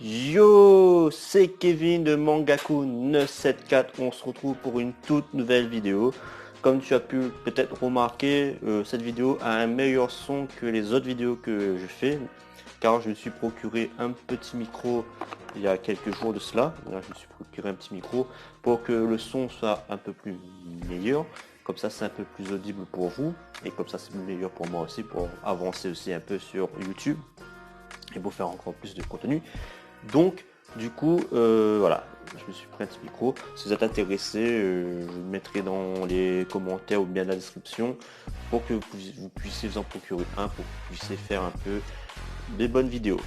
Yo, c'est Kevin de Mangaku 974. On se retrouve pour une toute nouvelle vidéo. Comme tu as pu peut-être remarquer, cette vidéo a un meilleur son que les autres vidéos que je fais, car je me suis procuré un petit micro il y a quelques jours de cela. Là, je me suis procuré un petit micro pour que le son soit un peu plus meilleur. Comme ça, c'est un peu plus audible pour vous, et comme ça, c'est meilleur pour moi aussi, pour avancer aussi un peu sur YouTube et pour faire encore plus de contenu. Donc, du coup, voilà, je me suis pris un petit micro. Si vous êtes intéressé, je le mettrai dans les commentaires ou bien dans la description pour que vous puissiez vous en procurer un, pour que vous puissiez faire un peu des bonnes vidéos.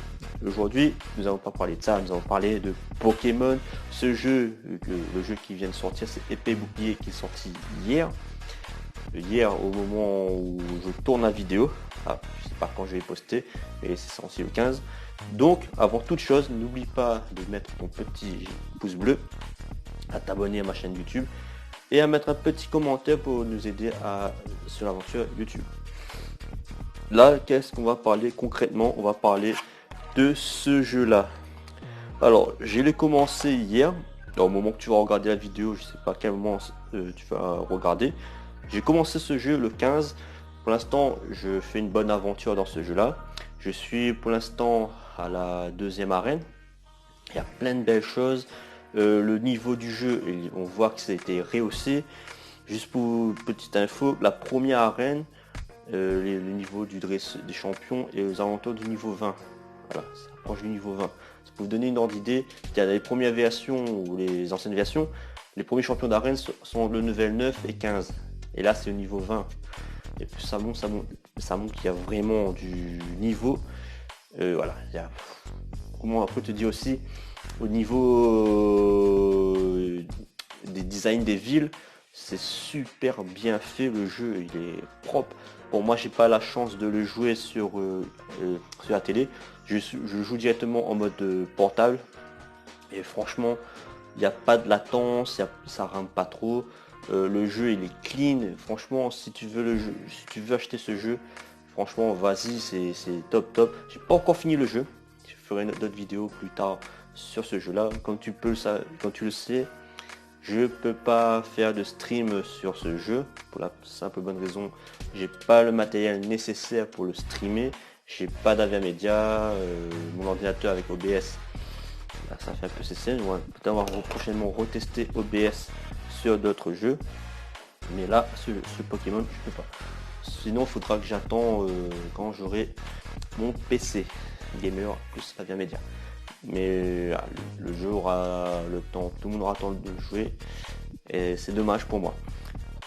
Aujourd'hui, nous n'allons pas parler de ça, nous allons parler de Pokémon. Ce jeu, le jeu qui vient de sortir, c'est Épée Bouclier qui est sorti hier. Hier, au moment où je tourne la vidéo, je sais pas quand je vais poster, mais c'est sorti le 15. Donc, avant toute chose, n'oublie pas de mettre ton petit pouce bleu, à t'abonner à ma chaîne YouTube et à mettre un petit commentaire pour nous aider sur l'aventure YouTube. Là, qu'est-ce qu'on va parler concrètement? On va parler de ce jeu-là. Alors, je l'ai commencé hier. Au moment que tu vas regarder la vidéo, je sais pas à quel moment tu vas regarder. J'ai commencé ce jeu le 15. Pour l'instant, je fais une bonne aventure dans ce jeu-là. Je suis pour l'instant à la deuxième arène. Il y a plein de belles choses. Le niveau du jeu, on voit que ça a été rehaussé. Juste pour petite info, la première arène, le niveau des champions est aux alentours du niveau 20. Voilà, ça approche du niveau 20. Pour vous donner une ordre d'idée, il y a les premières versions ou les anciennes versions, les premiers champions d'arène sont le level 9 et 15. Et là, c'est au niveau 20. Et plus ça monte, ça monte qu'il y a vraiment du niveau. Voilà, il y a... Comment après te dire aussi, au niveau des designs des villes, c'est super bien fait, le jeu il est propre. Bon, moi j'ai pas la chance de le jouer sur la télé, je joue directement en mode portable et franchement il n'y a pas de latence, ça rame pas trop. Le jeu il est clean, franchement si tu veux si tu veux acheter ce jeu, franchement vas-y, c'est top top. J'ai pas encore fini le jeu, je ferai d'autres vidéos plus tard sur ce jeu là. Comme tu le sais, je peux pas faire de stream sur ce jeu pour la simple bonne raison, j'ai pas le matériel nécessaire pour le streamer, j'ai pas d'AVIA Media, mon ordinateur avec OBS, là, ça fait un peu CCN, on va peut-être prochainement retester OBS sur d'autres jeux, mais là ce Pokémon je peux pas. Sinon il faudra que j'attends quand j'aurai mon PC gamer plus AVIA Media. Mais le jeu aura le temps, tout le monde aura le temps de jouer et c'est dommage pour moi.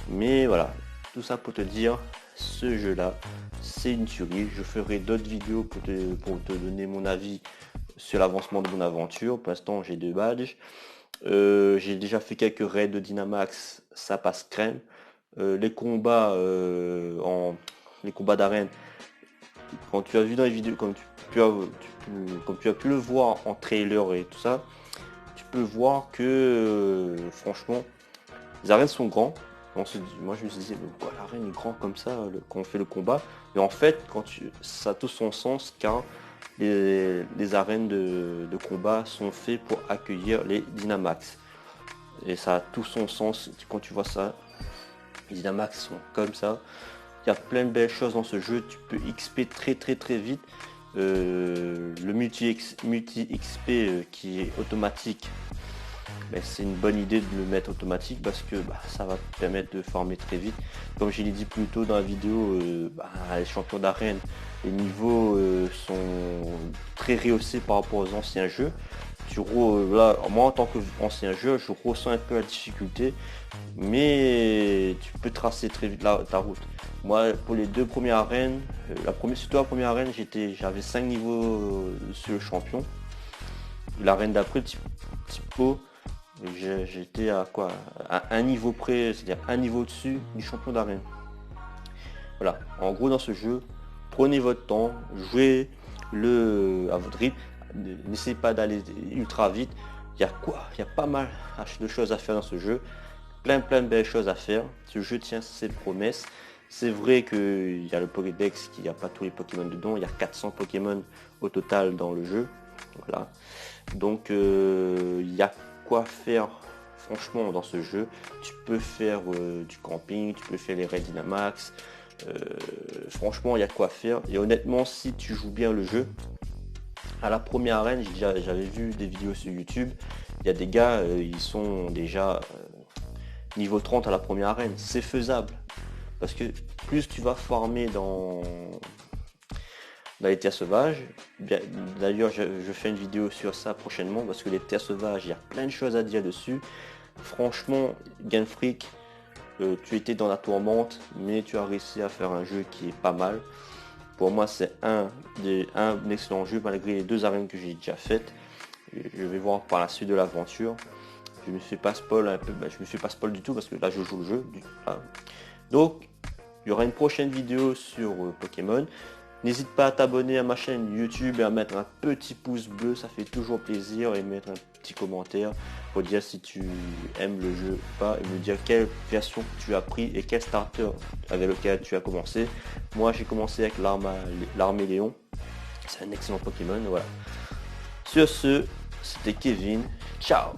Mais voilà, tout ça pour te dire, ce jeu là c'est une tuerie. Je ferai d'autres vidéos pour te donner mon avis sur l'avancement de mon aventure. Pour l'instant j'ai 2 badges. J'ai déjà fait quelques raids de Dynamax, ça passe crème. Les combats les combats d'arène, quand tu as vu dans les vidéos, comme tu as pu le voir en trailer et tout ça, tu peux voir que franchement, les arènes sont grands. Moi je me disais, mais pourquoi l'arène est grand comme ça quand on fait le combat? Et en fait, ça a tout son sens car les arènes de combat sont faits pour accueillir les Dynamax. Et ça a tout son sens quand tu vois ça. Les Dynamax sont comme ça. Il y a plein de belles choses dans ce jeu, tu peux XP très vite. Le multi XP qui est automatique, ben, c'est une bonne idée de le mettre automatique parce que ça va te permettre de farmer très vite. Comme je l'ai dit plus tôt dans la vidéo, les champions d'arène, les niveaux sont très rehaussés par rapport aux anciens jeux. Là, moi en tant qu'ancien jeu, je ressens un peu la difficulté, mais tu peux tracer très vite ta route. Moi, pour les 2 premières arènes, surtout la première arène, j'avais 5 niveaux sur le champion. L'arène d'après, Typo, j'étais à quoi? À un niveau près, c'est-à-dire un niveau au-dessus du champion d'arène. Voilà, en gros dans ce jeu, prenez votre temps, jouez à votre rythme, n'essayez pas d'aller ultra vite. Il y a pas mal de choses à faire dans ce jeu, plein de belles choses à faire. Ce jeu tient ses promesses. C'est vrai qu'il y a le Pokédex, qu'il n'y a pas tous les Pokémon dedans, il y a 400 Pokémon au total dans le jeu. Voilà. Donc il y a quoi faire franchement dans ce jeu. Tu peux faire du camping, tu peux faire les raids Dynamax. Franchement, il y a quoi faire. Et honnêtement, si tu joues bien le jeu, à la première arène, j'avais vu des vidéos sur YouTube. Il y a des gars, ils sont déjà niveau 30 à la première arène. C'est faisable. Parce que plus tu vas farmer dans les terres sauvages, d'ailleurs je fais une vidéo sur ça prochainement parce que les terres sauvages, il y a plein de choses à dire dessus. Franchement, Game Freak, tu étais dans la tourmente, mais tu as réussi à faire un jeu qui est pas mal. Pour moi, c'est un excellent jeu malgré les 2 arènes que j'ai déjà faites. Je vais voir par la suite de l'aventure. Je me fais pas spoil un peu, je me fais pas spoil du tout parce que là je joue le jeu. Donc, il y aura une prochaine vidéo sur Pokémon. N'hésite pas à t'abonner à ma chaîne YouTube et à mettre un petit pouce bleu, ça fait toujours plaisir, et mettre un petit commentaire pour dire si tu aimes le jeu ou pas, et me dire quelle version tu as pris et quel starter avec lequel tu as commencé. Moi j'ai commencé avec l'Arméléon, c'est un excellent Pokémon, voilà. Sur ce, c'était Kevin, ciao.